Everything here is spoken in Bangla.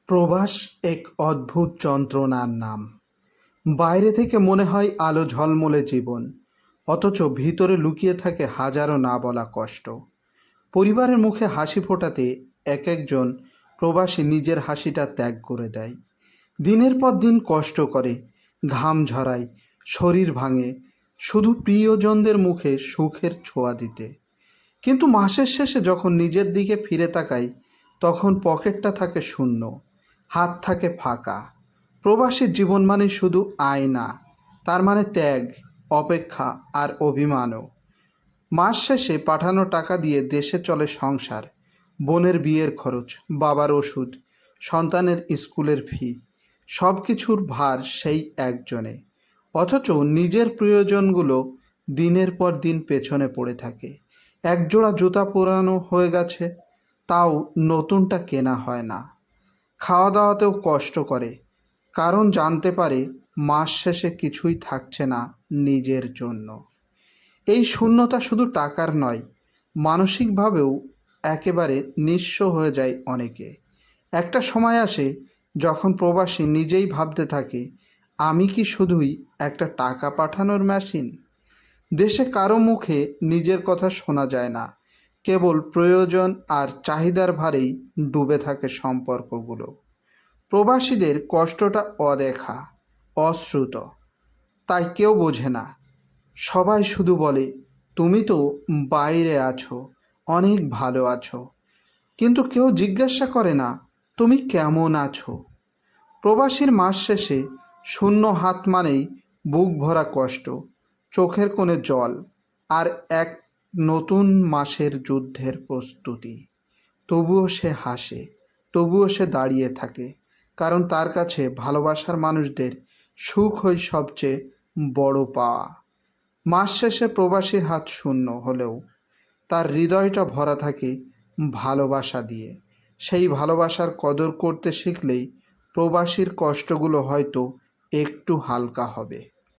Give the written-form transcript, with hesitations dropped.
প্রবাস এক অদ্ভুত যন্ত্রণার নাম। বাইরে থেকে মনে হয় আলো ঝলমলে জীবন, অথচ ভিতরে লুকিয়ে থাকে হাজারো না বলা কষ্ট। পরিবারের মুখে হাসি ফোটাতে এক একজন প্রবাসী নিজের হাসিটা ত্যাগ করে দেয়। দিনের পর দিন কষ্ট করে, ঘাম ঝরায়, শরীর ভাঙে, শুধু প্রিয়জনদের মুখে সুখের ছোঁয়া দিতে। কিন্তু মাসের শেষে যখন নিজের দিকে ফিরে তাকাই, তখন পকেটটা থাকে শূন্য, হাত থাকে ফাঁকা। প্রবাসীর জীবন মানে শুধু আয় না, তার মানে ত্যাগ, অপেক্ষা আর অভিমানও। মাস শেষে পাঠানো টাকা দিয়ে দেশে চলে সংসার, বোনের বিয়ের খরচ, বাবার ওষুধ, সন্তানের স্কুলের ফি, সব কিছুর ভার সেই একজনে। অথচ নিজের প্রয়োজনগুলো দিনের পর দিন পেছনে পড়ে থাকে। একজোড়া জুতা পুরানো হয়ে গেছে, তাও নতুনটা কেনা হয় না। খাওয়া দাওয়াতেও কষ্ট করে, কারণ জানতে পারে মাস শেষে কিছুই থাকছে না নিজের জন্য। এই শূন্যতা শুধু টাকার নয়, মানসিকভাবেও একেবারে নিঃস্ব হয়ে যায় অনেকে। একটা সময় আসে যখন প্রবাসী নিজেই ভাবতে থাকে, আমি কি শুধুই একটা টাকা পাঠানোর মেশিন? দেশে কারো মুখে নিজের কথা শোনা যায় না, কেবল প্রয়োজন আর চাহিদার ভারেই ডুবে থাকে সম্পর্কগুলো। প্রবাসীদের কষ্টটা অদেখা, অশ্রুত, তাই কেউ বোঝে না। সবাই শুধু বলে, তুমি তো বাইরে আছো, অনেক ভালো আছো, কিন্তু কেউ জিজ্ঞাসা করে না, তুমি কেমন আছো? প্রবাসীর মাস শেষে শূন্য হাত মানেই বুক ভরা কষ্ট, চোখের কোণে জল, আর এক নতুন মাসের যুদ্ধের প্রস্তুতি। তবুও সে হাসে, তবুও সে দাঁড়িয়ে থাকে, কারণ তার কাছে ভালোবাসার মানুষদের সুখ হয় সবচেয়ে বড় পাওয়া। মাস শেষে প্রবাসীর হাত শূন্য হলেও তার হৃদয়টা ভরা থাকে ভালোবাসা দিয়ে। সেই ভালোবাসার কদর করতে শিখলেই প্রবাসীর কষ্টগুলো হয়তো একটু হালকা হবে।